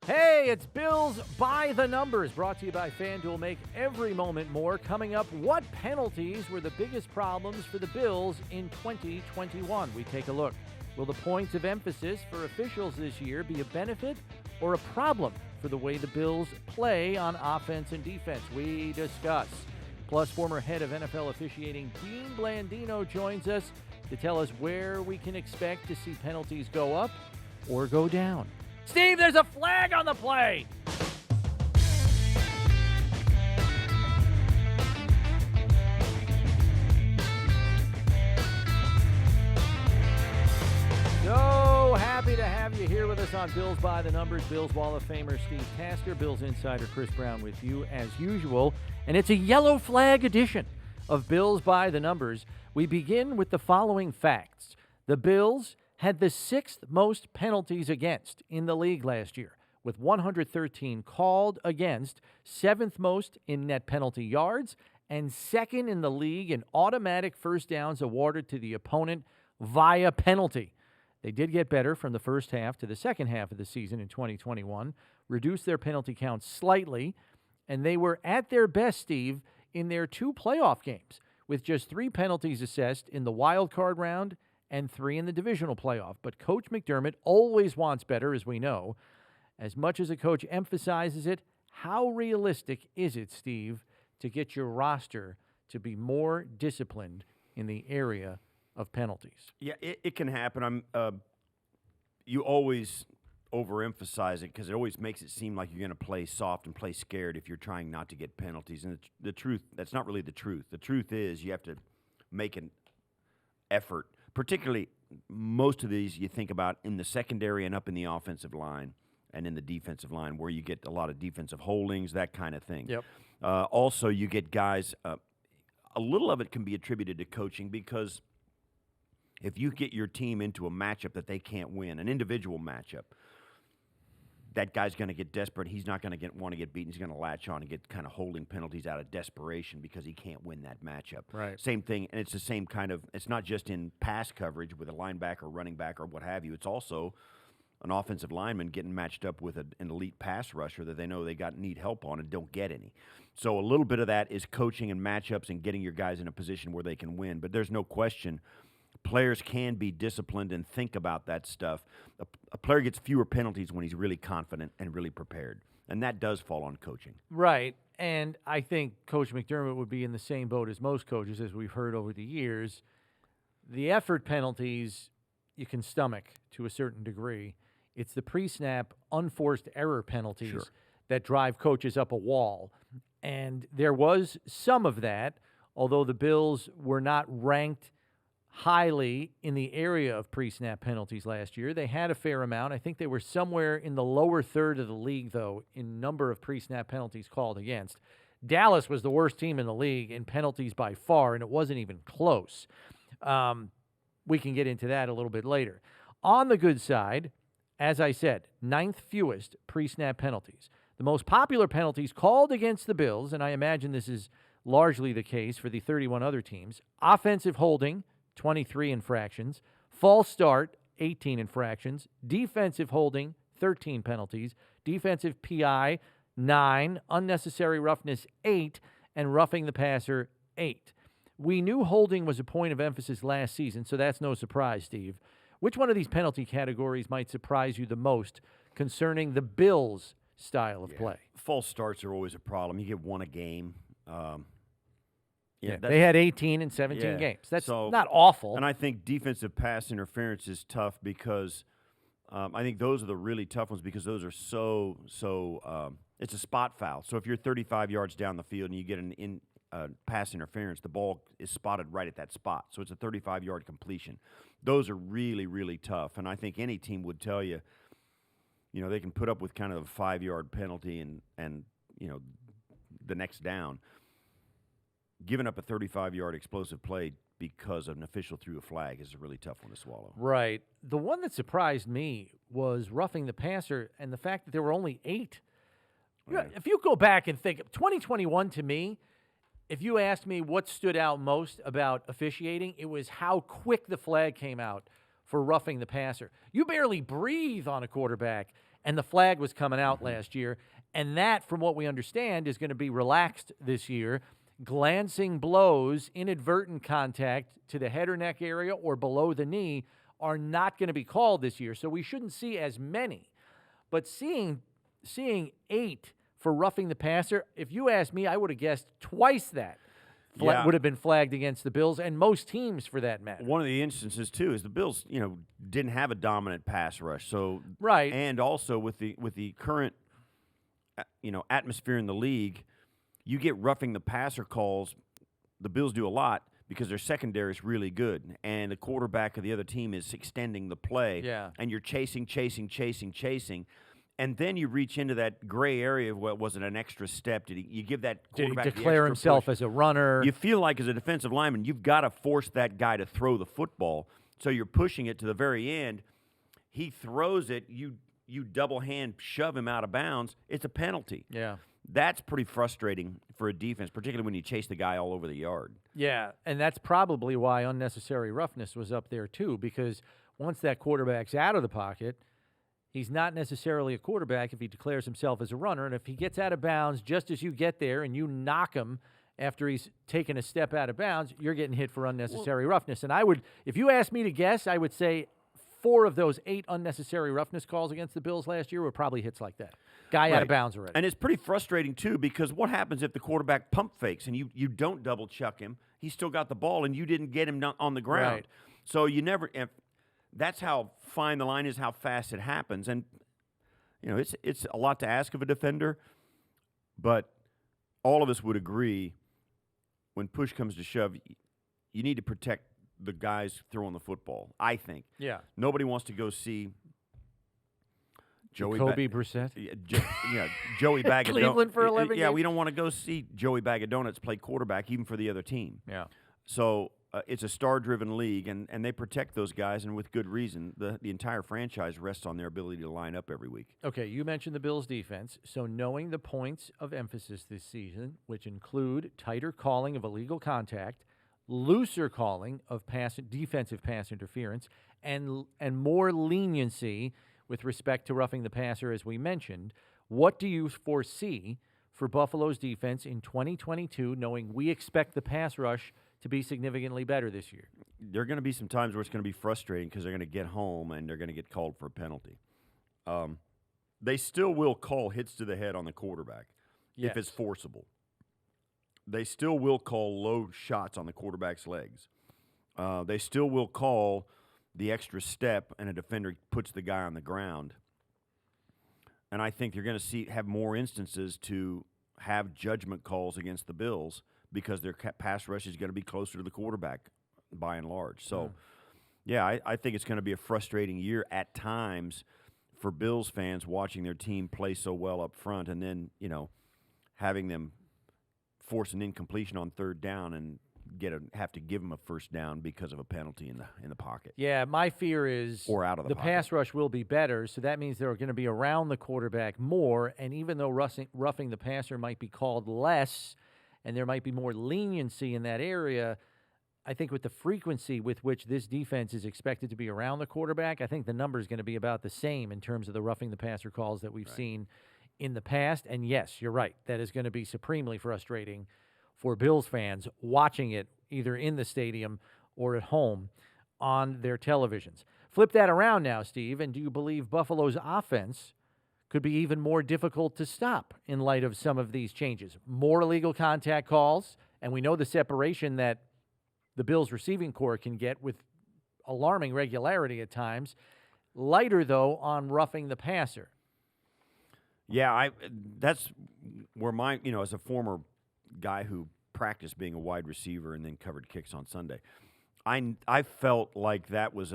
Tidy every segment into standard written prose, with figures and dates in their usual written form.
Hey, it's Bills by the Numbers, brought to you by FanDuel. Make every moment more. Coming up, what penalties were the biggest problems for the Bills in 2021? We take a look. Will the points of emphasis for officials this year be a benefit or a problem for the way the Bills play on offense and defense? We discuss. Plus, former head of NFL officiating Dean Blandino joins us to tell us where we can expect to see penalties go up or go down. Steve, there's a flag on the play! So happy to have you here with us on Bills by the Numbers. Bills Wall of Famer Steve Tasker, Bills insider Chris Brown with you as usual. And it's a yellow flag edition of Bills by the Numbers. We begin with the following facts. The Bills had the sixth most penalties against in the league last year, with 113 called against, seventh most in net penalty yards, and second in the league in automatic first downs awarded to the opponent via penalty. They did get better from the first half to the second half of the season in 2021, reduced their penalty count slightly, and they were at their best, Steve, in their two playoff games, with just 3 penalties assessed in the wild card round and 3 in the divisional playoff. But Coach McDermott always wants better, as we know. As much as a coach emphasizes it, how realistic is it, Steve, to get your roster to be more disciplined in the area of penalties? Yeah, it can happen. You always overemphasize it because it always makes it seem like you're going to play soft and play scared if you're trying not to get penalties. And the truth, that's not really the truth. The truth is you have to make an effort. Particularly, most of these you think about in the secondary and up in the offensive line and in the defensive line where you get a lot of defensive holdings, that kind of thing. Yep. Also, you get guys, a little of it can be attributed to coaching because if you get your team into a matchup that they can't win, an individual matchup, that guy's going to get desperate. He's not going to want to get beaten. He's going to latch on and get kind of holding penalties out of desperation because he can't win that matchup. Right. Same thing, and it's the same kind of – it's not just in pass coverage with a linebacker, running back, or what have you. It's also an offensive lineman getting matched up with an elite pass rusher that they know they need help on and don't get any. So a little bit of that is coaching and matchups and getting your guys in a position where they can win. But there's no question – players can be disciplined and think about that stuff. A player gets fewer penalties when he's really confident and really prepared, and that does fall on coaching. Right, and I think Coach McDermott would be in the same boat as most coaches, as we've heard over the years. The effort penalties you can stomach to a certain degree. It's the pre-snap unforced error penalties that drive coaches up a wall, and there was some of that, although the Bills were not ranked highly in the area of pre-snap penalties last year. They had a fair amount. I think they were somewhere in the lower third of the league, though, in number of pre-snap penalties called against. Dallas was the worst team in the league in penalties by far, and it wasn't even close. We can get into that a little bit later. On the good side, as I said, 9th fewest pre-snap penalties. The most popular penalties called against the Bills, and I imagine this is largely the case for the 31 other teams: offensive holding, 23 infractions, false start, 18 infractions, defensive holding, 13 penalties, defensive PI, 9, unnecessary roughness, 8, and roughing the passer, 8. We knew holding was a point of emphasis last season, so that's no surprise, Steve. Which one of these penalty categories might surprise you the most concerning the Bills' style of play? False starts are always a problem. You get one a game. They had 18 in 17 games. That's not awful. And I think defensive pass interference is tough because I think those are the really tough ones because those are so it's a spot foul. So if you're 35 yards down the field and you get an pass interference, the ball is spotted right at that spot. So it's a 35-yard completion. Those are really, really tough. And I think any team would tell you, they can put up with kind of a 5-yard penalty and the next down. Giving up a 35-yard explosive play because an official threw a flag is a really tough one to swallow. Right. The one that surprised me was roughing the passer and the fact that there were only 8. Right. If you go back and think, 2021 to me, if you asked me what stood out most about officiating, it was how quick the flag came out for roughing the passer. You barely breathe on a quarterback, and the flag was coming out last year. And that, from what we understand, is going to be relaxed this year. Glancing blows, inadvertent contact to the head or neck area or below the knee are not going to be called this year. So we shouldn't see as many. But seeing 8 for roughing the passer, if you asked me, I would have guessed twice that would have been flagged against the Bills and most teams for that matter. One of the instances too is the Bills, didn't have a dominant pass rush. So right, and also with the current, atmosphere in the league, you get roughing the passer calls. The Bills do a lot because their secondary is really good, and the quarterback of the other team is extending the play. Yeah, and you're chasing. And then you reach into that gray area of what was it, an extra step? Did you give that quarterback did he declare the extra himself push? as a runner? You feel like as a defensive lineman, you've got to force that guy to throw the football. So you're pushing it to the very end. He throws it. You double hand shove him out of bounds. It's a penalty. Yeah. That's pretty frustrating for a defense, particularly when you chase the guy all over the yard. Yeah, and that's probably why unnecessary roughness was up there too, because once that quarterback's out of the pocket, he's not necessarily a quarterback if he declares himself as a runner. And if he gets out of bounds just as you get there and you knock him after he's taken a step out of bounds, you're getting hit for unnecessary roughness. And if you asked me to guess, I would say 4 of those 8 unnecessary roughness calls against the Bills last year were probably hits like that. Guy out of bounds already. And it's pretty frustrating, too, because what happens if the quarterback pump fakes and you don't double chuck him? He's still got the ball and you didn't get him on the ground. Right. So you never that's how fine the line is, how fast it happens. And, it's a lot to ask of a defender, but all of us would agree when push comes to shove, you need to protect the guys throwing the football, I think. Yeah. Nobody wants to go see Jacoby Brissett. Joey Bag of Donuts. Cleveland for 11 Yeah, games. we don't want to go see Joey Bag of Donuts play quarterback even for the other team. Yeah. So it's a star-driven league, and they protect those guys, and with good reason. The entire franchise rests on their ability to line up every week. Okay, you mentioned the Bills' defense. So knowing the points of emphasis this season, which include tighter calling of illegal contact, looser calling of defensive pass interference, and more leniency with respect to roughing the passer, as we mentioned, what do you foresee for Buffalo's defense in 2022, knowing we expect the pass rush to be significantly better this year? There are going to be some times where it's going to be frustrating because they're going to get home and they're going to get called for a penalty. They still will call hits to the head on the quarterback if it's forcible. They still will call low shots on the quarterback's legs. They still will call the extra step and a defender puts the guy on the ground. And I think you're going to have more instances to have judgment calls against the Bills because their pass rush is going to be closer to the quarterback by and large. So, I think it's going to be a frustrating year at times for Bills fans watching their team play so well up front and then, having them force an incompletion on third down and have to give them a first down because of a penalty in the pocket. Yeah, my fear is or out of the pocket. Pass rush will be better, so that means they're going to be around the quarterback more, and even though roughing the passer might be called less and there might be more leniency in that area, I think with the frequency with which this defense is expected to be around the quarterback, I think the number is going to be about the same in terms of the roughing the passer calls that we've seen in the past. And yes, you're right. That is going to be supremely frustrating for Bills fans watching it either in the stadium or at home on their televisions. Flip that around now, Steve, and do you believe Buffalo's offense could be even more difficult to stop in light of some of these changes? More illegal contact calls, and we know the separation that the Bills receiving corps can get with alarming regularity at times. Lighter, though, on roughing the passer. Yeah, that's where as a former guy who practiced being a wide receiver and then covered kicks on Sunday, I felt like that was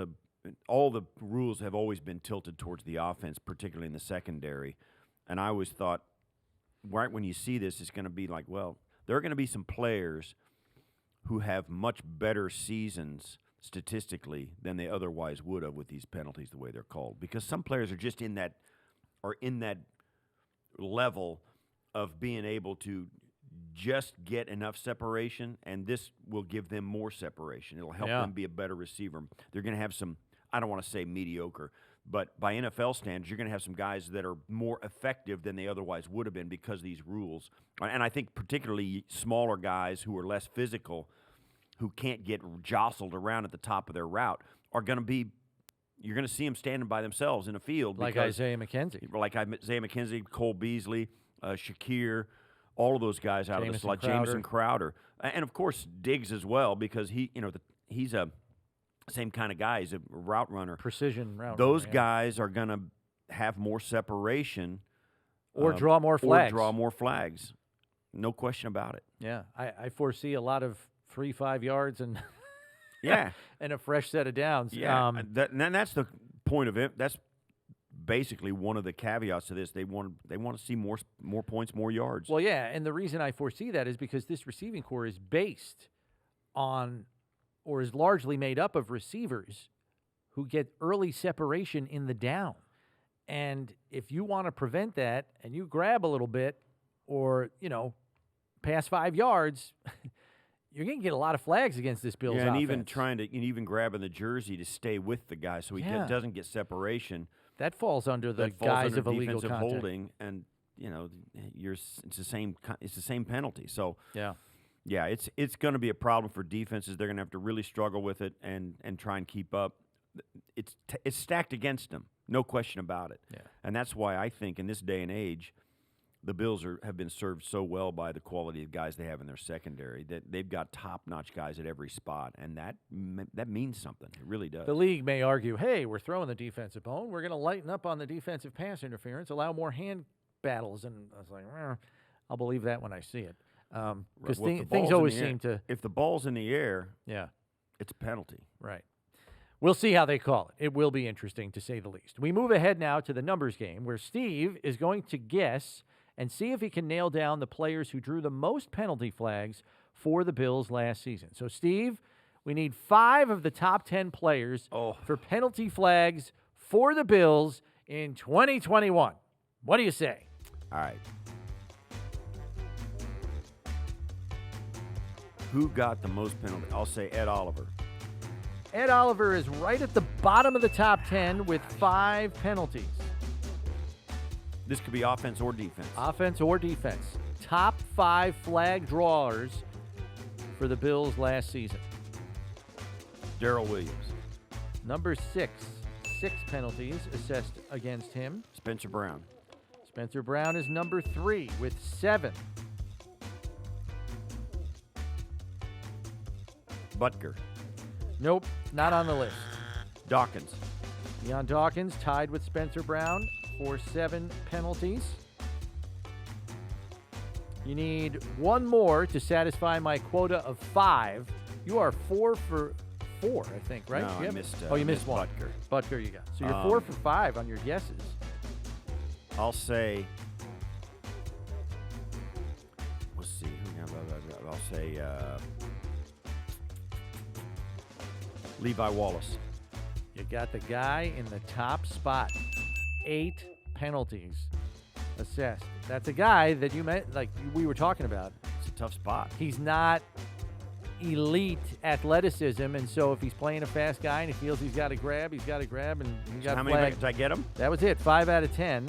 all the rules have always been tilted towards the offense, particularly in the secondary. And I always thought, right when you see this, it's going to be like, well, there are going to be some players who have much better seasons statistically than they otherwise would have with these penalties the way they're called. Because some players are just in that level of being able to just get enough separation, and this will give them more separation. It'll help them be a better receiver. They're going to have some, I don't want to say mediocre, But by NFL standards, you're going to have some guys that are more effective than they otherwise would have been because of these rules. And I think particularly smaller guys who are less physical, who can't get jostled around at the top of their route, are going to be – you're going to see them standing by themselves in a field. Like Isaiah McKenzie. Like Isaiah McKenzie, Cole Beasley, Shakir, all of those guys out of the slot. Jamison Crowder. And, of course, Diggs as well because he's a same kind of guy. He's a route runner. Precision route Those runner, guys are going to have more separation. Or draw more flags. Or draw more flags. No question about it. Yeah. I foresee a lot of 3-5 yards and yeah, and a fresh set of downs. Yeah, and that's the point of it. That's basically one of the caveats to this. They want to see more points, more yards. Well, yeah, and the reason I foresee that is because this receiving core is based on or is largely made up of receivers who get early separation in the down. And if you want to prevent that and you grab a little bit or, past 5 yards, you're going to get a lot of flags against this Bills offense. And even grabbing the jersey to stay with the guy so he doesn't get separation. That falls under the guise of illegal defensive contact. holding, and it's the same penalty. So yeah, it's going to be a problem for defenses. They're going to have to really struggle with it and try and keep up. It's stacked against them, no question about it. Yeah. And that's why I think in this day and age, the Bills have been served so well by the quality of guys they have in their secondary that they've got top-notch guys at every spot, and that means something. It really does. The league may argue, hey, we're throwing the defensive bone. We're going to lighten up on the defensive pass interference, allow more hand battles. And I was like, I'll believe that when I see it. Because things always seem to – if the ball's in the air, yeah, it's a penalty. Right. We'll see how they call it. It will be interesting, to say the least. We move ahead now to the numbers game, where Steve is going to guess and see if he can nail down the players who drew the most penalty flags for the Bills last season. So, Steve, we need 5 of the top 10 players for penalty flags for the Bills in 2021. What do you say? All right. Who got the most penalty? I'll say Ed Oliver. Ed Oliver is right at the bottom of the top 10 with 5 penalties. This could be offense or defense. Offense or defense. Top 5 flag drawers for the Bills last season. Darrell Williams. Number 6. 6 penalties assessed against him. Spencer Brown. Spencer Brown is number 3 with 7. Butker. Nope, not on the list. Dawkins. Deion Dawkins tied with Spencer Brown for 7 penalties. You need one more to satisfy my quota of 5. You are 4 for 4, I think, right? No, I missed. You missed one. Butker you got. So you're 4 for 5 on your guesses. I'll say. Let's see. I'll say Levi Wallace. You got the guy in the top spot. 8 penalties assessed. That's a guy that you meant, like we were talking about. It's a tough spot. He's not elite athleticism, and so if he's playing a fast guy and he feels he's got to grab, and he got how flagged. many did I get him? That was it. 5 out of 10.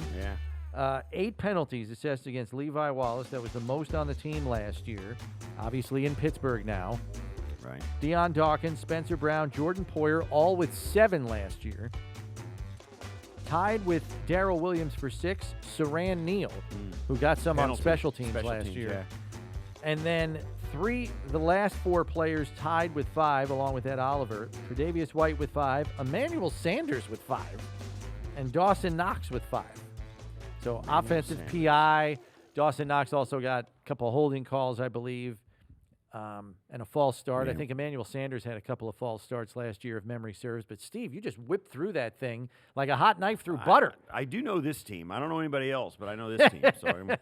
Yeah. 8 penalties assessed against Levi Wallace. That was the most on the team last year. Obviously in Pittsburgh now. Right. Deion Dawkins, Spencer Brown, Jordan Poyer, all with 7 last year. Tied with Darrell Williams for 6, Saran Neal, who got some on special teams last year. Yeah. And then the last 4 players tied with 5, along with Ed Oliver. Tre'Davious White with 5, Emmanuel Sanders with 5, and Dawson Knox with 5. So offensive PI. Dawson Knox also got a couple of holding calls, I believe, and a false start. Yeah. I think Emmanuel Sanders had a couple of false starts last year, if memory serves. But, Steve, you just whipped through that thing like a hot knife through butter. I do know this team. I don't know anybody else, but I know this team. So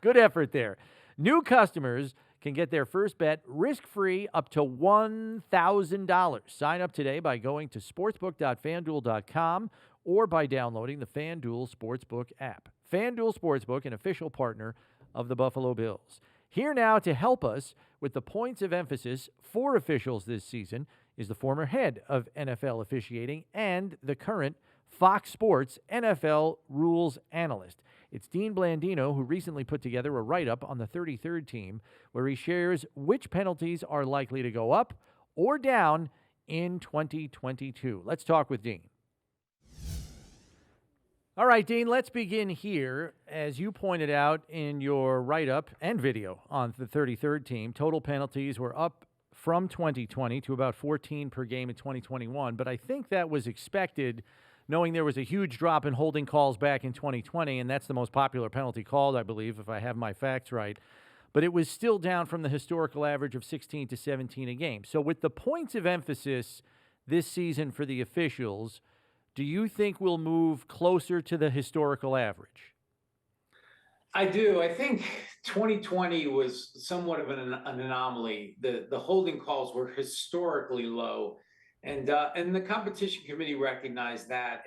Good effort there. New customers can get their first bet risk-free up to $1,000. Sign up today by going to sportsbook.fanduel.com or by downloading the FanDuel Sportsbook app. FanDuel Sportsbook, an official partner of the Buffalo Bills. Here now to help us with the points of emphasis for officials this season is the former head of NFL officiating and the current Fox Sports NFL rules analyst. It's Dean Blandino, who recently put together a write-up on the 33rd team where he shares which penalties are likely to go up or down in 2022. Let's talk with Dean. All right, Dean, let's begin here. As you pointed out in your write-up and video on the 33rd team, total penalties were up from 2020 to about 14 per game in 2021, but I think that was expected, knowing there was a huge drop in holding calls back in 2020, and that's the most popular penalty called, I believe, if I have my facts right. But it was still down from the historical average of 16 to 17 a game. So with the points of emphasis this season for the officials, do you think we'll move closer to the historical average? I do. I think 2020 was somewhat of an anomaly. The holding calls were historically low, and the competition committee recognized that.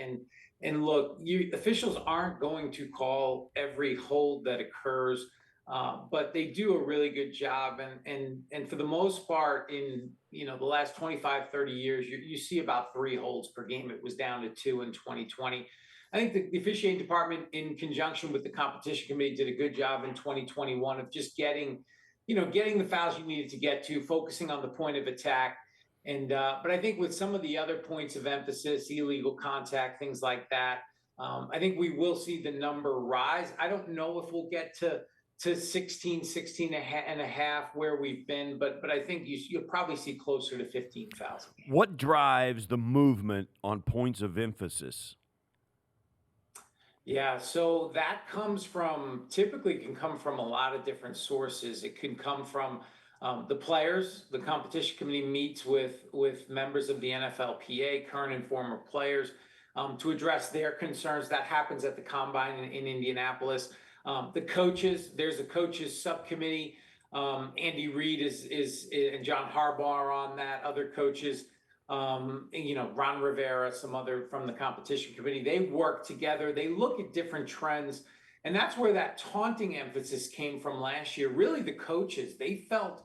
And look, officials aren't going to call every hold that occurs, but they do a really good job. And for the most part, in the last 25, 30 years, you see about 3 holds per game. It was down to 2 in 2020. I think the officiating department, in conjunction with the competition committee, did a good job in 2021 of just getting the fouls you needed to get to, focusing on the point of attack. And but I think with some of the other points of emphasis, illegal contact, things like that, I think we will see the number rise. I don't know if we'll get to 16 and a half where we've been, but I think you'll probably see closer to 15 fouls a game. What drives the movement on points of emphasis? Yeah, so that typically can come from a lot of different sources. It can come from the players. The competition committee meets with members of the NFLPA, current and former players, to address their concerns. That happens at the Combine in Indianapolis. The coaches, there's a coaches subcommittee. Andy Reid is and John Harbaugh are on that. Other coaches, Ron Rivera, some other from the competition committee, they work together. They look at different trends. And that's where that taunting emphasis came from last year. Really, the coaches, they felt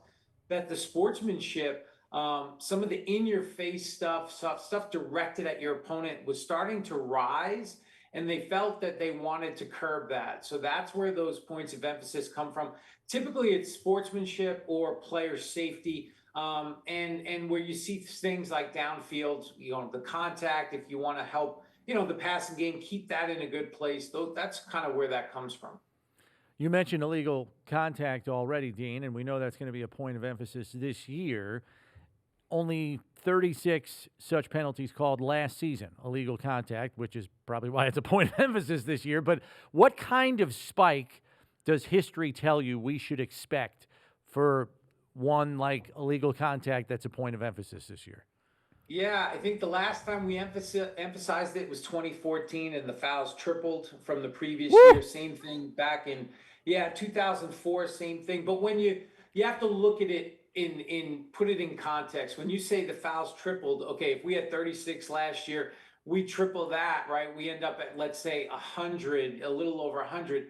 that the sportsmanship, some of the in-your-face stuff directed at your opponent was starting to rise. And they felt that they wanted to curb that. So that's where those points of emphasis come from. Typically, it's sportsmanship or player safety. And where you see things like downfield, the contact, if you want to help, the passing game, keep that in a good place. That's kind of where that comes from. You mentioned illegal contact already, Dean, and we know that's going to be a point of emphasis this year. Only 36 such penalties called last season, illegal contact, which is probably why it's a point of emphasis this year. But what kind of spike does history tell you we should expect for one like illegal contact that's a point of emphasis this year? Yeah, I think the last time we emphasized it was 2014, and the fouls tripled from the previous year. Same thing back in 2004, same thing. But when you have to look at it in put it in context. When you say the fouls tripled, okay, if we had 36 last year, we triple that, right? We end up at, let's say, 100, a little over 100.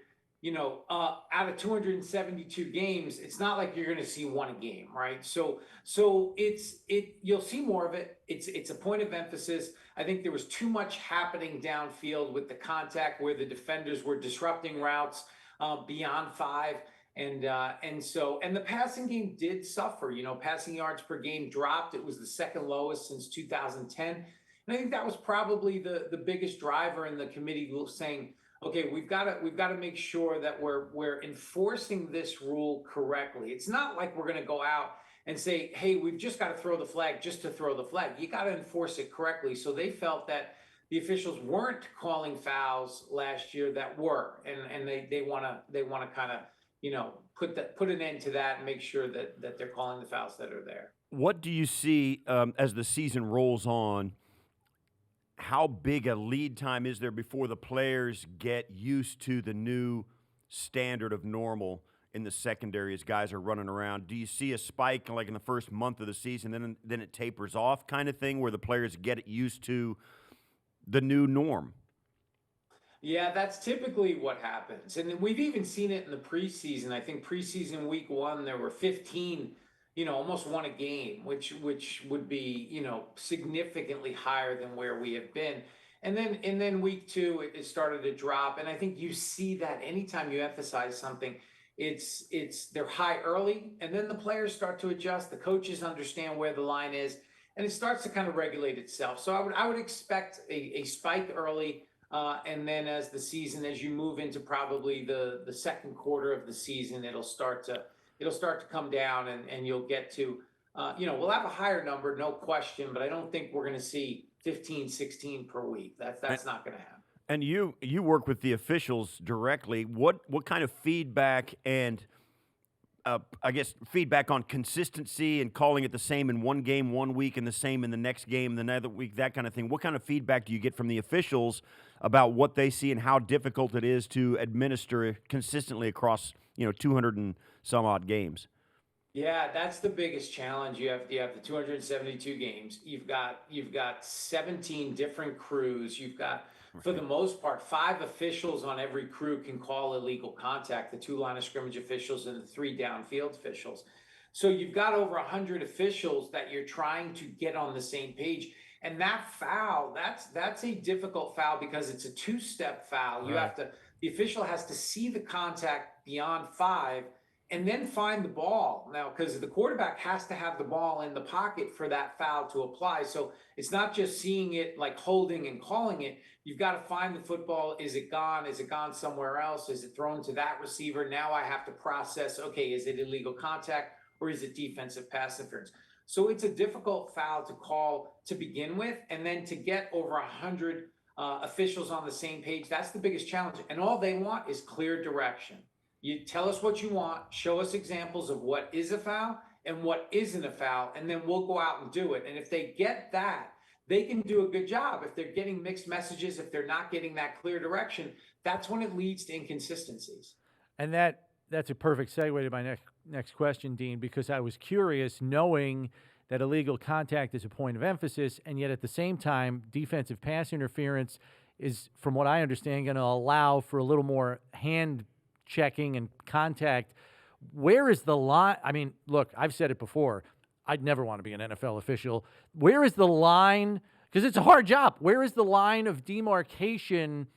Out of 272 games, it's not like you're going to see one a game, right? So you'll see more of it. It's a point of emphasis. I think there was too much happening downfield with the contact where the defenders were disrupting routes beyond 5. And the passing game did suffer. Passing yards per game dropped. It was the second lowest since 2010. And I think that was probably the biggest driver in the committee saying, okay, we've got to make sure that we're enforcing this rule correctly. It's not like we're going to go out and say, hey, we've just got to throw the flag just to throw the flag. You got to enforce it correctly. So they felt that the officials weren't calling fouls last year that were, and they want to kind of put an end to that and make sure that they're calling the fouls that are there. What do you see as the season rolls on? How big a lead time is there before the players get used to the new standard of normal in the secondary as guys are running around? Do you see a spike like in the first month of the season, then it tapers off kind of thing where the players get used to the new norm? Yeah, that's typically what happens. And we've even seen it in the preseason. I think preseason week 1, there were 15, almost won a game, which would be, significantly higher than where we have been. And then week 2, it started to drop. And I think you see that anytime you emphasize something, they're high early, and then the players start to adjust. The coaches understand where the line is, and it starts to kind of regulate itself. So I would expect a spike early, and then as you move into probably the second quarter of the season, it'll start to come down, and you'll get to we'll have a higher number, no question, but I don't think we're going to see 15, 16 per week. That's not going to happen. And you work with the officials directly. What kind of feedback and I guess feedback on consistency and calling it the same in one game 1 week and the same in the next game the other week, that kind of thing? What kind of feedback do you get from the officials about what they see and how difficult it is to administer consistently across 200 and some odd games? Yeah, that's the biggest challenge. You have the 272 games. You've got 17 different crews. You've got, for the most part, 5 officials on every crew can call illegal contact, the 2 line of scrimmage officials and the 3 downfield officials. So you've got over 100 officials that you're trying to get on the same page. And that foul, that's a difficult foul because it's a 2-step foul. Right. The official has to see the contact beyond 5 and then find the ball. Now, because the quarterback has to have the ball in the pocket for that foul to apply. So it's not just seeing it like holding and calling it. You've got to find the football. Is it gone? Is it gone somewhere else? Is it thrown to that receiver? Now I have to process, okay, is it illegal contact or is it defensive pass interference? So it's a difficult foul to call to begin with. And then to get over 100 officials on the same page, that's the biggest challenge. And all they want is clear direction. You tell us what you want, show us examples of what is a foul and what isn't a foul, and then we'll go out and do it. And if they get that, they can do a good job. If they're getting mixed messages, if they're not getting that clear direction, that's when it leads to inconsistencies. And that's a perfect segue to my next question, Dean, because I was curious, knowing that illegal contact is a point of emphasis, and yet at the same time, defensive pass interference is, from what I understand, going to allow for a little more hand checking and contact. Where is the line? I mean, look, I've said it before. I'd never want to be an NFL official. Where is the line? Because it's a hard job. Where is the line of demarcation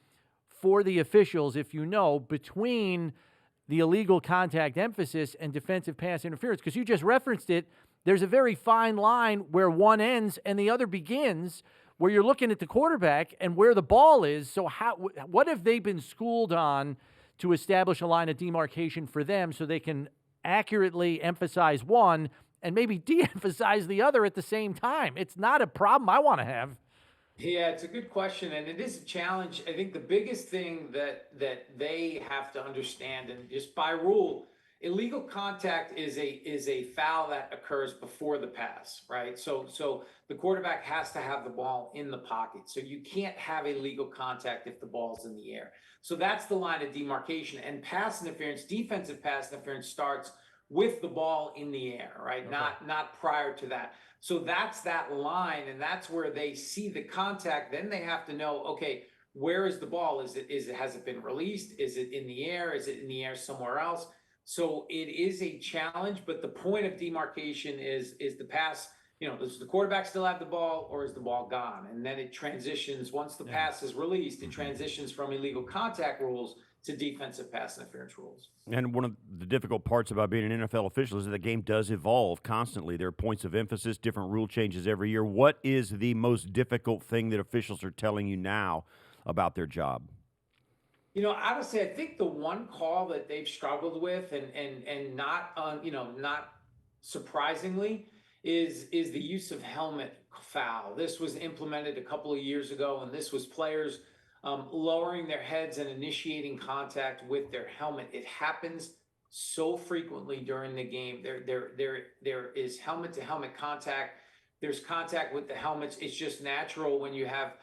for the officials, if you know, between the illegal contact emphasis and defensive pass interference? Because you just referenced it. There's a very fine line where one ends and the other begins, where you're looking at the quarterback and where the ball is. So what have they been schooled on to establish a line of demarcation for them so they can accurately emphasize one and maybe de-emphasize the other at the same time? It's not a problem I want to have. Yeah, it's a good question, and it is a challenge. I think the biggest thing that they have to understand, and just by rule, illegal contact is a foul that occurs before the pass, right? So the quarterback has to have the ball in the pocket. So you can't have illegal contact if the ball's in the air. So that's the line of demarcation. And pass interference, defensive pass interference, starts with the ball in the air, right? Okay. Not prior to that. So that's that line, and that's where they see the contact. Then they have to know, okay, where is the ball? Has it been released? Is it in the air? Is it in the air somewhere else? So it is a challenge, but the point of demarcation is the pass. Does the quarterback still have the ball, or is the ball gone? And then it transitions, once the pass is released, it transitions from illegal contact rules to defensive pass interference rules. And one of the difficult parts about being an NFL official is that the game does evolve constantly. There are points of emphasis, different rule changes every year. What is the most difficult thing that officials are telling you now about their job? Honestly, I think the one call that they've struggled with, and not surprisingly, is the use of helmet foul. This was implemented a couple of years ago, and this was players lowering their heads and initiating contact with their helmet. It happens so frequently during the game. There is helmet to helmet contact. There's contact with the helmets. It's just natural when you have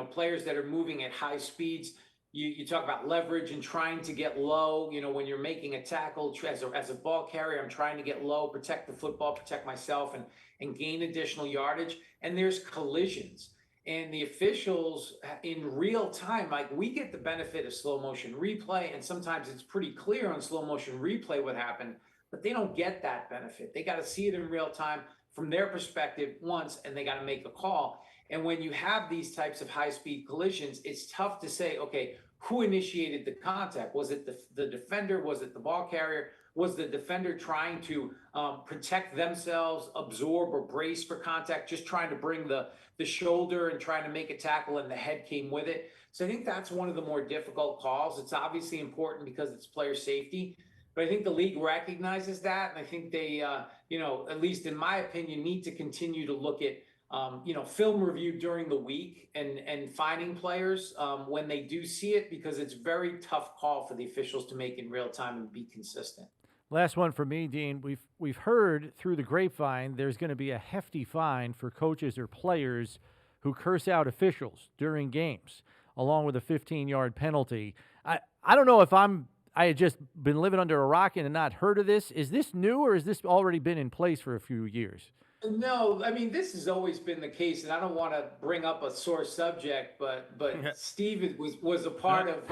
players that are moving at high speeds. You talk about leverage and trying to get low. When you're making a tackle as a ball carrier, I'm trying to get low, protect the football, protect myself, and gain additional yardage. And there's collisions. And the officials in real time, like, we get the benefit of slow motion replay, and sometimes it's pretty clear on slow motion replay what happened, but they don't get that benefit. They got to see it in real time from their perspective once, and they got to make a call. And when you have these types of high-speed collisions, it's tough to say, okay, who initiated the contact? Was it the defender? Was it the ball carrier? Was the defender trying to protect themselves, absorb or brace for contact, just trying to bring the shoulder and trying to make a tackle, and the head came with it? So I think that's one of the more difficult calls. It's obviously important because it's player safety, but I think the league recognizes that, and I think they, at least in my opinion, need to continue to look at film review during the week and finding players when they do see it, because it's a very tough call for the officials to make in real time and be consistent. Last one for me, Dean. We've heard through the grapevine there's going to be a hefty fine for coaches or players who curse out officials during games, along with a 15-yard penalty. I don't know if I had just been living under a rock and not heard of this. Is this new, or has this already been in place for a few years? No, I mean, this has always been the case, and I don't want to bring up a sore subject, but Steve was a part of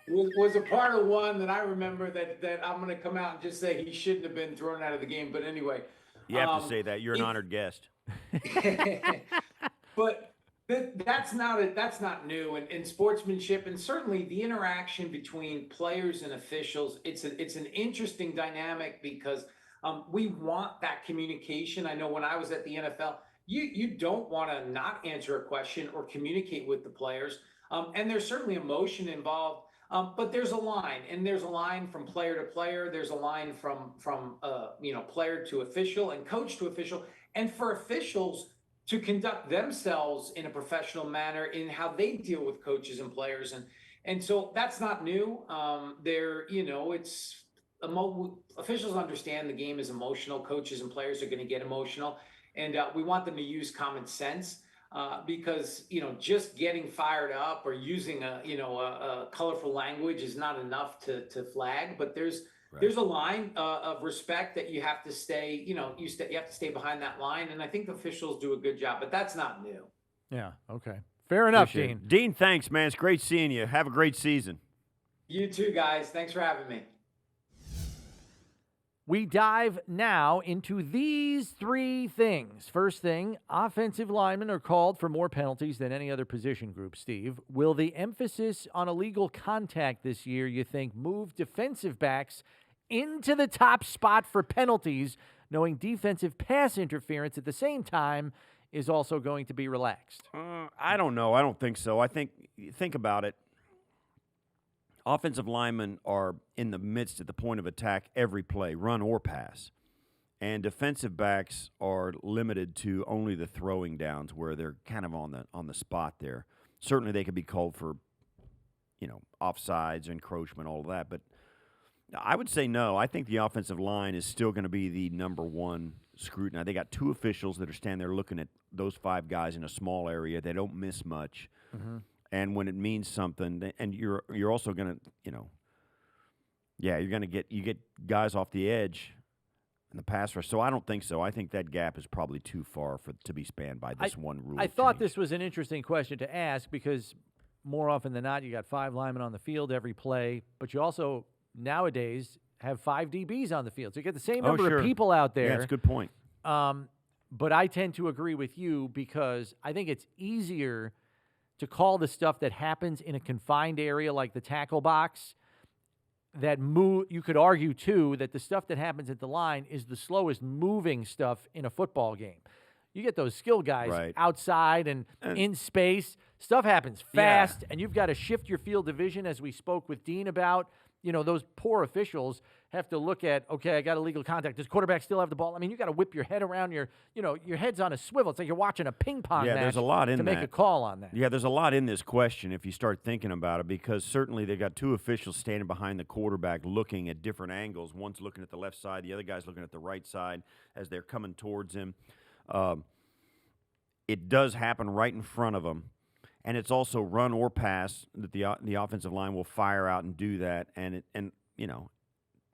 was a part of one that I remember that I'm going to come out and just say he shouldn't have been thrown out of the game. But anyway, You have to say that. You're an honored guest. But that's not new in sportsmanship, and certainly the interaction between players and officials. It's an interesting dynamic because we want that communication. I know when I was at the NFL, you don't want to not answer a question or communicate with the players, and there's certainly emotion involved. But there's a line, and there's a line from player to player. There's a line from player to official and coach to official, and for officials to conduct themselves in a professional manner in how they deal with coaches and players, and so that's not new. Officials understand the game is emotional. Coaches and players are going to get emotional, and we want them to use common sense. Because just getting fired up or using a colorful language is not enough to flag. But there's a line of respect that you have to stay. You have to stay behind that line, and I think officials do a good job. But that's not new. Yeah. Okay. Fair enough, Appreciate Dean. it. Dean, thanks, man. It's great seeing you. Have a great season. You too, guys. Thanks for having me. We dive now into these three things. First thing, offensive linemen are called for more penalties than any other position group, Steve. Will the emphasis on illegal contact this year, you think, move defensive backs into the top spot for penalties, knowing defensive pass interference at the same time is also going to be relaxed? I don't know. I don't think so. Think about it. Offensive linemen are in the midst at the point of attack every play, run or pass. And defensive backs are limited to only the throwing downs where they're kind of on the spot there. Certainly they could be called for, offsides, encroachment, all of that. But I would say no. I think the offensive line is still going to be the number one scrutiny. They got two officials that are standing there looking at those five guys in a small area. They don't miss much. Mm-hmm. And when it means something, and you're also going to, you're going to get guys off the edge in the pass rush. So I don't think so. I think that gap is probably too far to be spanned by this one rule. I thought this was an interesting question to ask because more often than not, you got five linemen on the field every play, but you also nowadays have five DBs on the field. So you get the same number of people out there. Yeah, that's a good point. But I tend to agree with you because I think it's easier to call the stuff that happens in a confined area like the tackle box that move. You could argue, too, that the stuff that happens at the line is the slowest moving stuff in a football game. You get those skill guys outside and in space. Stuff happens fast, and you've got to shift your field of vision, as we spoke with Dean about. Those poor officials have to look at, okay, I got illegal contact. Does quarterback still have the ball? I mean, you got to whip your head around. Your head's on a swivel. It's like you're watching a ping pong match. There's a lot in to that. make a call on that. Yeah, there's a lot in this question if you start thinking about it, because certainly they got two officials standing behind the quarterback looking at different angles. One's looking at the left side, the other guy's looking at the right side as they're coming towards him. It does happen right in front of them. And it's also run or pass that the offensive line will fire out and do that. And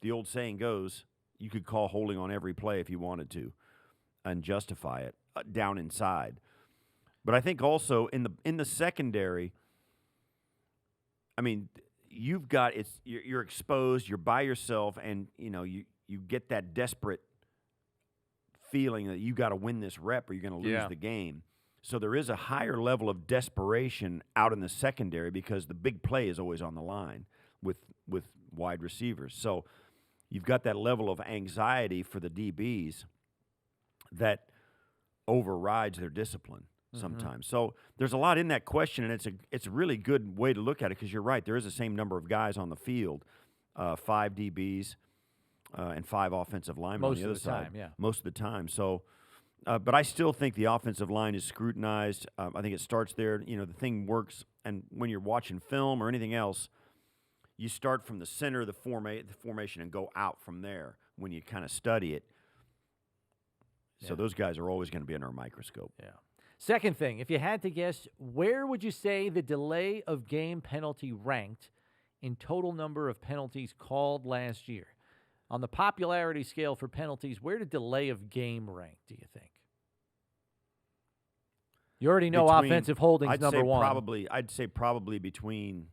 the old saying goes, you could call holding on every play if you wanted to, and justify it down inside. But I think also in the secondary, I mean, you're exposed, you're by yourself, and you get that desperate feeling that you got to win this rep or you're going to lose the game. So there is a higher level of desperation out in the secondary because the big play is always on the line with wide receivers. So you've got that level of anxiety for the DBs that overrides their discipline sometimes. So there's a lot in that question, and it's a really good way to look at it because you're right. There is the same number of guys on the field, 5 DBs and 5 offensive linemen on the other side. Most of the time. So, but I still think the offensive line is scrutinized. I think it starts there. You know, the thing works, and when you're watching film or anything else, you start from the center of the formation and go out from there when you kind of study it. So those guys are always going to be under a microscope. Yeah. Second thing, if you had to guess, where would you say the delay of game penalty ranked in total number of penalties called last year? On the popularity scale for penalties, where did delay of game rank, do you think? You already know offensive holding's number one. I'd say probably between,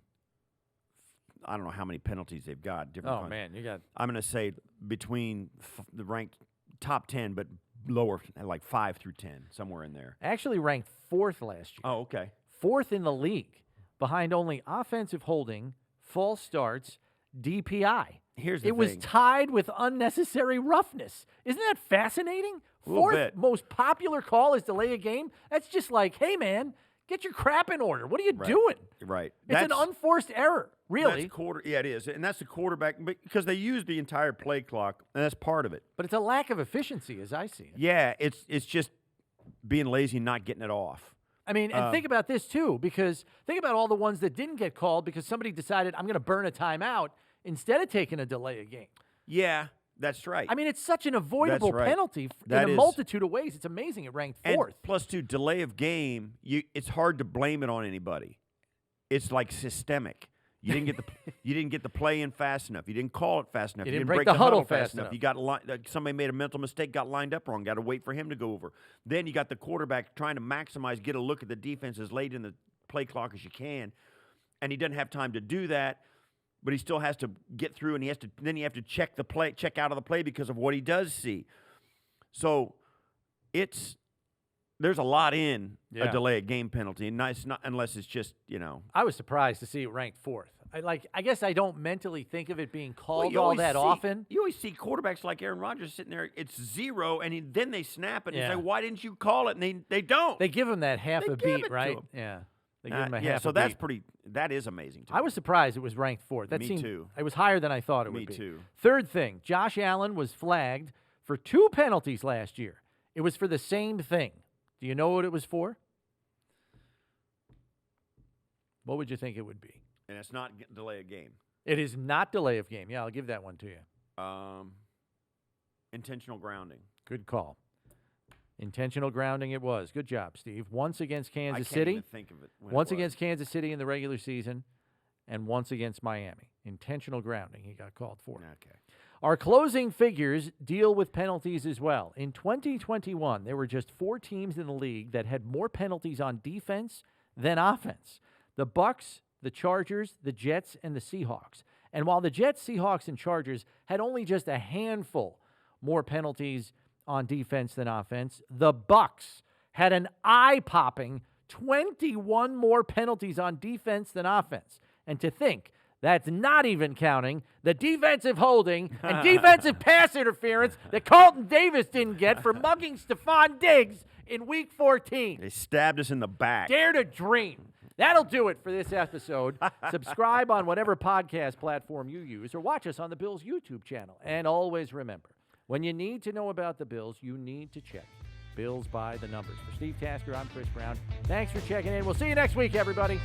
I don't know how many penalties they've got. Oh, man, you got. I'm going to say between the ranked top 10, but lower, like 5 through 10, somewhere in there. Actually ranked 4th last year. Oh, okay. 4th in the league, behind only offensive holding, false starts, DPI. Here's the thing. It was tied with unnecessary roughness. Isn't that fascinating? A little 4th bit. most popular call is delay a game. That's just like, hey, man, get your crap in order. What are you doing? Right. It's an unforced error, really. Yeah, it is. And that's the quarterback, because they use the entire play clock, and that's part of it. But it's a lack of efficiency, as I see it. Yeah, it's just being lazy and not getting it off. I mean, and think about this, too, because think about all the ones that didn't get called because somebody decided, I'm going to burn a timeout instead of taking a delay a game. Yeah, that's right. I mean, it's such an avoidable penalty in a multitude of ways. It's amazing it ranked 4th. And plus, too, delay of game, it's hard to blame it on anybody. It's like systemic. You didn't get the play in fast enough. You didn't call it fast enough. You didn't break the huddle fast enough. You got somebody made a mental mistake, got lined up wrong. Got to wait for him to go over. Then you got the quarterback trying to maximize, get a look at the defense as late in the play clock as you can, and he doesn't have time to do that. But he still has to get through, and then you have to check out of the play because of what he does see. So there's a lot in a delay of game penalty, and it's not unless it's just, I was surprised to see it ranked 4th. I guess I don't mentally think of it being called all that often. You always see quarterbacks like Aaron Rodgers sitting there, it's 0, and then they snap it and say, why didn't you call it? And they don't. They give him that half a beat, right? Yeah. They give him a half so a that's beat. that is amazing to me. I was surprised it was ranked 4th. That Me too. It was higher than I thought it would be. Me too. Third thing, Josh Allen was flagged for 2 penalties last year. It was for the same thing. Do you know what it was for? What would you think it would be? And it's not delay a game. It is not delay of game. Yeah, I'll give that one to you. Intentional grounding. Good call. Intentional grounding it was. Good job, Steve. Once against Kansas I can't City. even think of it. Once against Kansas City in the regular season, and once against Miami. Intentional grounding he got called for. Okay. Our closing figures deal with penalties as well. In 2021, there were just 4 teams in the league that had more penalties on defense than offense. The Bucs, the Chargers, the Jets, and the Seahawks. And while the Jets, Seahawks, and Chargers had only just a handful more penalties on defense than offense, the Bucs had an eye-popping 21 more penalties on defense than offense. And to think, that's not even counting the defensive holding and defensive pass interference that Carlton Davis didn't get for mugging Stephon Diggs in Week 14. They stabbed us in the back. Dare to dream. That'll do it for this episode. Subscribe on whatever podcast platform you use or watch us on the Bills YouTube channel. And always remember, when you need to know about the Bills, you need to check Bills by the numbers. For Steve Tasker, I'm Chris Brown. Thanks for checking in. We'll see you next week, everybody.